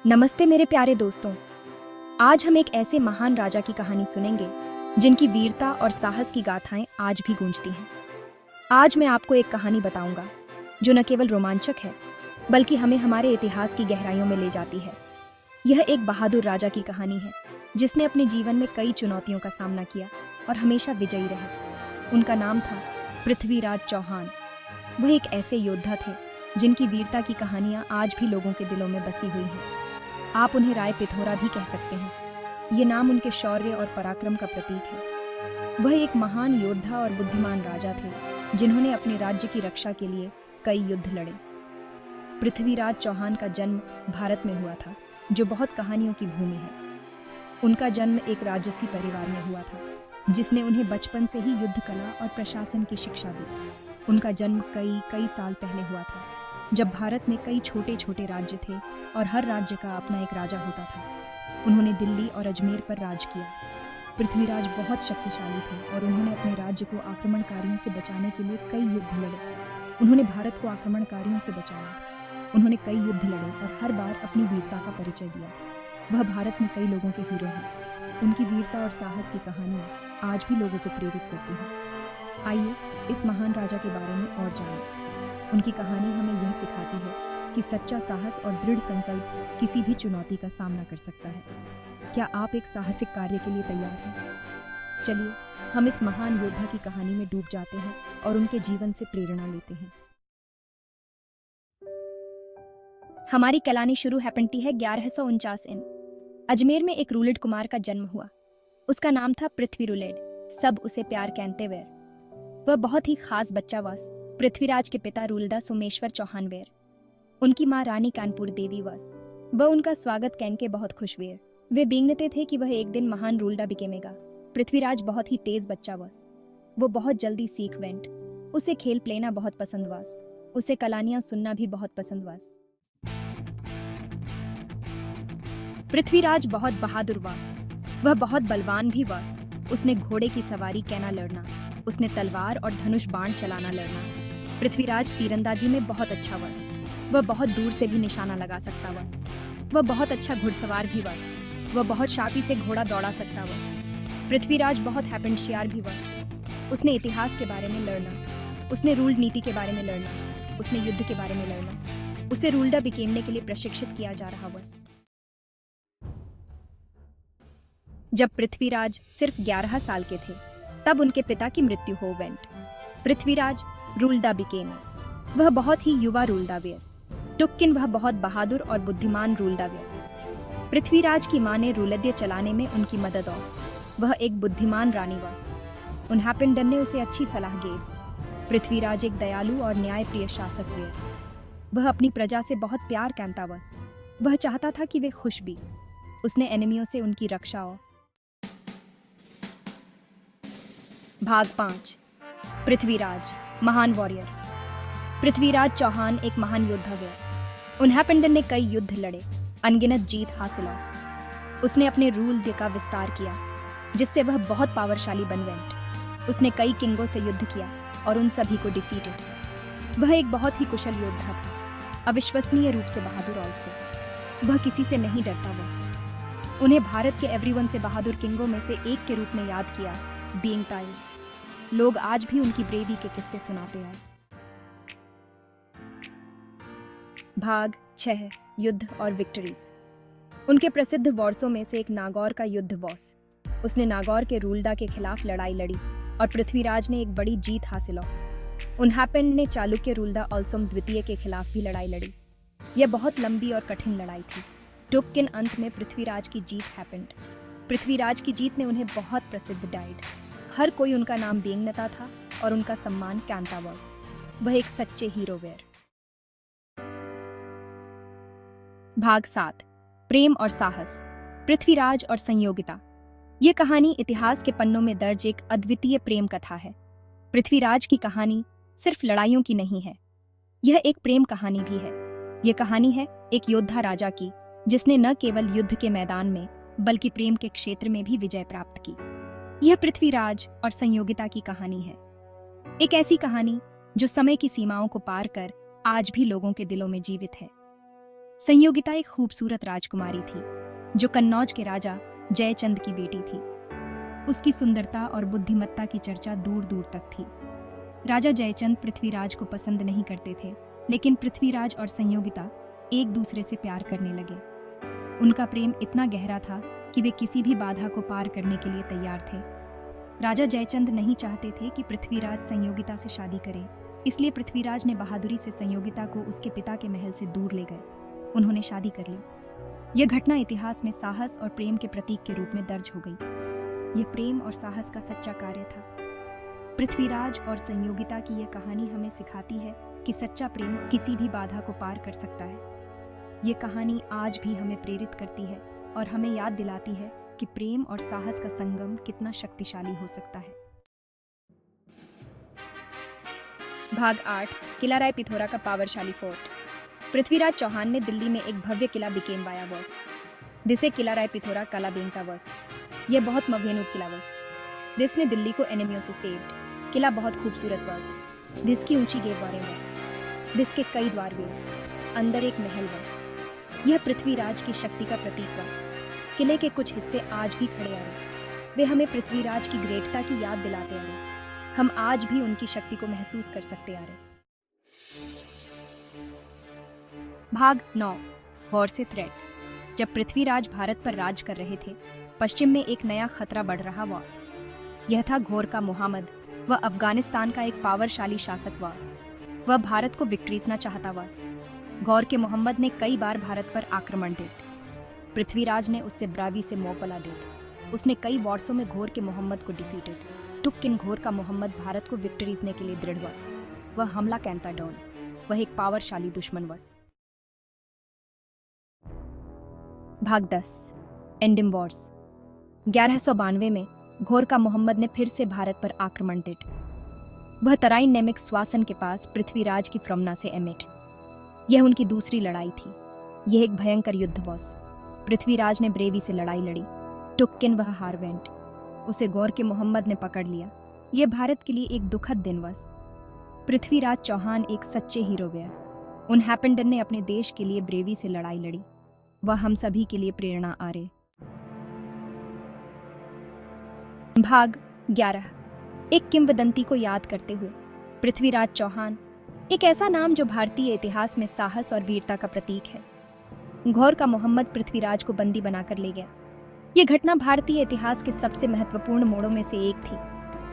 नमस्ते मेरे प्यारे दोस्तों। आज हम एक ऐसे महान राजा की कहानी सुनेंगे जिनकी वीरता और साहस की गाथाएं आज भी गूंजती हैं। आज मैं आपको एक कहानी बताऊंगा जो न केवल रोमांचक है बल्कि हमें हमारे इतिहास की गहराइयों में ले जाती है। यह एक बहादुर राजा की कहानी है जिसने अपने जीवन में कई चुनौतियों का सामना किया और हमेशा विजयी रहे। उनका नाम था पृथ्वीराज चौहान। वह एक ऐसे योद्धा थे जिनकी वीरता की कहानियां आज भी लोगों के दिलों में बसी हुई हैं। आप उन्हें राय पिथौरा भी कह सकते हैं। ये नाम उनके शौर्य और पराक्रम का प्रतीक है। वह एक महान योद्धा और बुद्धिमान राजा थे जिन्होंने अपने राज्य की रक्षा के लिए कई युद्ध लड़े। पृथ्वीराज चौहान का जन्म भारत में हुआ था, जो बहुत कहानियों की भूमि है। उनका जन्म एक राजसी परिवार में हुआ था जिसने उन्हें बचपन से ही युद्ध कला और प्रशासन की शिक्षा दी। उनका जन्म कई साल पहले हुआ था, जब भारत में कई छोटे छोटे राज्य थे और हर राज्य का अपना एक राजा होता था। उन्होंने दिल्ली और अजमेर पर राज किया। पृथ्वीराज बहुत शक्तिशाली थे और उन्होंने अपने राज्य को आक्रमणकारियों से बचाने के लिए कई युद्ध लड़े। उन्होंने भारत को आक्रमणकारियों से बचाया। उन्होंने कई युद्ध लड़े और हर बार अपनी वीरता का परिचय दिया। वह भारत में कई लोगों के हीरो हैं। उनकी वीरता और साहस की कहानियाँ आज भी लोगों को प्रेरित करती हैं। आइए इस महान राजा के बारे में और जानें। उनकी कहानी हमें यह सिखाती है कि सच्चा साहस और दृढ़ संकल्प किसी भी चुनौती का सामना कर सकता है। क्या आप एक साहसिक कार्य के लिए तैयार हैं? चलिए हम इस महान योद्धा की कहानी में डूब जाते हैं और उनके जीवन से प्रेरणा लेते हैं। हमारी कहानी शुरू होती है 1149 इन अजमेर में एक रूलेड कुमार का जन्म हुआ। उसका नाम था पृथ्वी रूलेड, सब उसे प्यार कहते वे। वह बहुत ही खास बच्चा वस। पृथ्वीराज के पिता रूलदा सोमेश्वर चौहान वेर, उनकी माँ रानी कानपुर देवी वस। वह उनका स्वागत कहके बहुत खुश वेर। वे बींगते थे कि वह एक दिन महान रूलदा बिकेमेगा। पृथ्वीराज बहुत ही तेज बच्चा वस। वो बहुत जल्दी सीख वेंट। उसे खेल प्लेना बहुत पसंद वस। उसे कलानियां सुनना भी बहुत पसंद वस। पृथ्वीराज बहुत बहादुर वस। वह बहुत बलवान भी वस। उसने घोड़े की सवारी कहना लड़ना, उसने तलवार और धनुष बाण चलाना लड़ना। पृथ्वीराज तीरंदाजी में बहुत अच्छा वस। वह बहुत दूर से भी निशाना लगा सकता वस। वह बहुत अच्छा घुड़सवार भी वस। वह बहुत शार्पी से घोड़ा दौड़ा सकता वस। पृथ्वीराज बहुत हैपेंशियार भी वस। उसने इतिहास के बारे में लड़ना, उसने रूल्ड नीति के बारे में लड़ना, उसने युद्ध के बारे में लड़ना। उसे रूल्डा बिकेमने के लिए प्रशिक्षित किया जा रहा वस। जब पृथ्वीराज सिर्फ 11 साल के थे तब उनके पिता की मृत्यु हो वेंट। पृथ्वीराज रूलदा बिकेम। वह बहुत ही युवा रूलदा वेर, टुक्किन वह बहुत बहादुर और बुद्धिमान रूलदा वेर। पृथ्वीराज की मां ने रूलद्य चलाने में उनकी मदद और वह एक बुद्धिमान रानी वस। उन्हापिंडन ने उसे अच्छी सलाह दी। पृथ्वीराज एक दयालु और न्यायप्रिय शासक वेर। वह अपनी प्रजा से बहुत प्यार करता वस। वह चाहता था कि वे खुश भी। उसने एनिमियों से उनकी रक्षा और भाग 5 पृथ्वीराज महान वॉरियर। पृथ्वीराज चौहान एक महान योद्धा हुए। उन्हापिंडन ने कई युद्ध लड़े, अनगिनत जीत हासिल की। उसने अपने रूल का विस्तार किया जिससे वह बहुत पावरशाली बन वेंट। उसने कई किंगों से युद्ध किया और उन सभी को डिफीटेड। वह एक बहुत ही कुशल योद्धा था, अविश्वसनीय रूप से बहादुर ऑल्सो। वह किसी से नहीं डरता बस। उन्हें भारत के एवरीवन से बहादुर किंगों में से एक के रूप में याद किया, बीइंग टाइज। लोग आज भी उनकी ब्रेवी के किस्से सुनाते आए। भाग 6 युद्ध और विक्ट्रीज। उनके प्रसिद्ध वॉर्सों में से एक नागौर का युद्ध वॉस। उसने नागौर के रूलदा के खिलाफ लड़ाई लड़ी और पृथ्वीराज ने एक बड़ी जीत हासिल की। उन्हापिंड ने चालुक्य रूलदा ऑल्सोम द्वितीय के खिलाफ भी लड़ाई लड़ी। यह बहुत लंबी और कठिन लड़ाई थी। टुक्किन अंत में पृथ्वीराज की जीत हैपेंड। पृथ्वीराज की जीत ने उन्हें बहुत प्रसिद्ध डाइड। हर कोई उनका नाम बेंगनता था और उनका सम्मान कैंता वॉस। वह एक सच्चे हीरो वेर। भाग 7 प्रेम और साहस, पृथ्वीराज और संयोगिता। यह कहानी इतिहास के पन्नों में दर्ज एक अद्वितीय प्रेम कथा है। पृथ्वीराज की कहानी सिर्फ लड़ाइयों की नहीं है, यह एक प्रेम कहानी भी है। यह कहानी है एक योद्धा राजा की जिसने न केवल युद्ध के मैदान में बल्कि प्रेम के क्षेत्र में भी विजय प्राप्त की। यह पृथ्वीराज और संयोगिता की कहानी है, एक ऐसी कहानी जो समय की सीमाओं को पार कर आज भी लोगों के दिलों में जीवित है। संयोगिता एक खूबसूरत राजकुमारी थी जो कन्नौज के राजा जयचंद की बेटी थी। उसकी सुंदरता और बुद्धिमत्ता की चर्चा दूर दूर तक थी। राजा जयचंद पृथ्वीराज को पसंद नहीं करते थे, लेकिन पृथ्वीराज और संयोगिता एक दूसरे से प्यार करने लगे। उनका प्रेम इतना गहरा था कि वे किसी भी बाधा को पार करने के लिए तैयार थे। राजा जयचंद नहीं चाहते थे कि पृथ्वीराज संयोगिता से शादी करे, इसलिए पृथ्वीराज ने बहादुरी से संयोगिता को उसके पिता के महल से दूर ले गए। उन्होंने शादी कर ली। यह घटना इतिहास में साहस और प्रेम के प्रतीक के रूप में दर्ज हो गई। यह प्रेम और साहस का सच्चा कार्य था। पृथ्वीराज और संयोगिता की यह कहानी हमें सिखाती है कि सच्चा प्रेम किसी भी बाधा को पार कर सकता है। यह कहानी आज भी हमें प्रेरित करती है और हमें याद दिलाती है कि प्रेम और साहस का संगम कितना शक्तिशाली हो सकता है। भाग 8, किला राय पिथौरा का पावरशाली फोर्ट। पृथ्वीराज चौहान ने दिल्ली में एक भव्य किला बिकेम बाया वॉस, जिसे किला राय पिथौरा कालाबेंका वॉस। यह बहुत मवेनुत किला वॉस, जिसने दिल्ली को एनिमियों से सेव्ड। किला बहुत खूबसूरत वॉस, जिसकी ऊंची गेटवारें वॉस, जिसके कई द्वार हुए, अंदर एक महल वॉस। यह पृथ्वीराज की शक्ति का प्रतीक वॉस। किले के कुछ हिस्से आज भी खड़े आ रहे। वे हमें पृथ्वीराज की ग्रेटता की याद दिलाते आ रहे। हम आज भी उनकी शक्ति को महसूस कर सकते आ रहे। भाग 9, गौर से थ्रेट। जब पृथ्वीराज भारत पर राज कर रहे थे, पश्चिम में एक नया खतरा बढ़ रहा वॉस। यह था घोर का मोहम्मद। वह अफगानिस्तान का एक पावरशाली शासक वॉस। वह भारत को विक्ट्रीजना चाहता वॉस। गौर के मोहम्मद ने कई बार भारत पर आक्रमण डेट। पृथ्वीराज ने उससे ब्रावी से मोपला डेट। उसने कई वॉर्सों में घोर के मोहम्मद को डिफीटेड। टुक्किन घोर का मोहम्मद भारत को विक्ट्रीजने के लिए दृढ़ वॉस। वह हमला कैंता डॉन। वह एक पावरशाली दुश्मन वॉस। भाग 10, एंडिम वॉर्स। 1192 में घोर का मोहम्मद ने फिर से भारत पर आक्रमण डेट। वह तराइन नेमिक स्वासन के पास पृथ्वीराज की फ्रमना से एमिट। यह उनकी दूसरी लड़ाई थी। यह एक भयंकर युद्ध वॉस। पृथ्वीराज ने ब्रेवी से लड़ाई लड़ी। टुक्किन वह हारवेंट। उसे गौर के मोहम्मद ने पकड़ लिया। यह भारत के लिए एक दुखद दिन वॉस। पृथ्वीराज चौहान एक सच्चे हीरो वे। उन हैपेंडन ने अपने देश के लिए ब्रेवी से लड़ाई लड़ी। वह हम सभी के लिए प्रेरणा आ रहे। भाग 11, एक किंवदंती को याद करते हुए। पृथ्वीराज चौहान एक ऐसा नाम जो भारतीय इतिहास में साहस और वीरता का प्रतीक है। घौर का मोहम्मद पृथ्वीराज को बंदी बनाकर ले गया। यह घटना भारतीय इतिहास के सबसे महत्वपूर्ण मोड़ों में से एक थी।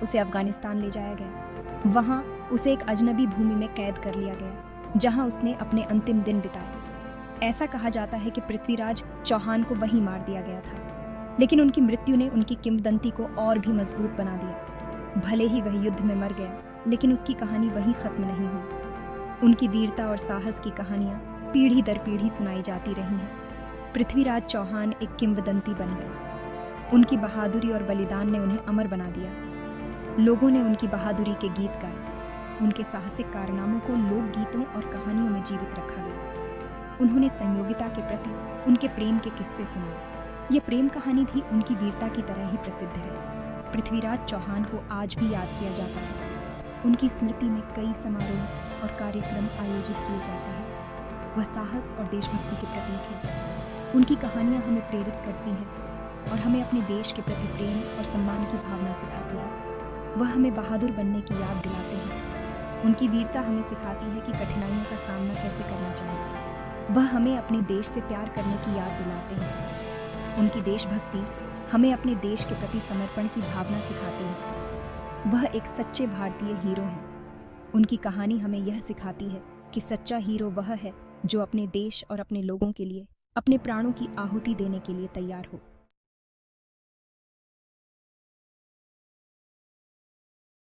उसे अफगानिस्तान ले जाया गया। वहां उसे एक अजनबी भूमि में कैद कर लिया गया, जहां उसने अपने अंतिम दिन बिताए। ऐसा कहा जाता है कि पृथ्वीराज चौहान को वहीं मार दिया गया था, लेकिन उनकी मृत्यु ने उनकी किंवदंती को और भी मजबूत बना दिया। भले ही वह युद्ध में मर गया, लेकिन उसकी कहानी वहीं खत्म नहीं हुई। उनकी वीरता और साहस की कहानियां पीढ़ी दर पीढ़ी सुनाई जाती रही हैं। पृथ्वीराज चौहान एक किंवदंती बन गए। उनकी बहादुरी और बलिदान ने उन्हें अमर बना दिया। लोगों ने उनकी बहादुरी के गीत गाए। उनके साहसिक कारनामों को लोकगीतों और कहानियों में जीवित रखा गया। उन्होंने संयोगिता के प्रति उनके प्रेम के किस्से सुनाए। ये प्रेम कहानी भी उनकी वीरता की तरह ही प्रसिद्ध है। पृथ्वीराज चौहान को आज भी याद किया जाता है। उनकी स्मृति में कई समारोह और कार्यक्रम आयोजित किए जाते हैं। वह साहस और देशभक्ति के प्रतीक है। उनकी कहानियां हमें प्रेरित करती हैं और हमें अपने देश के प्रति प्रेम और सम्मान की भावना सिखाती है। वह हमें बहादुर बनने की याद दिलाते हैं। उनकी वीरता हमें सिखाती है कि कठिनाइयों का सामना कैसे करना चाहिए। वह हमें अपने देश से प्यार करने की याद दिलाते हैं। उनकी देशभक्ति हमें अपने देश के प्रति समर्पण की भावना सिखाती है। वह एक सच्चे भारतीय हीरो हैं। उनकी कहानी हमें यह सिखाती है कि सच्चा हीरो वह है जो अपने देश और अपने लोगों के लिए अपने प्राणों की आहुति देने के लिए तैयार हो।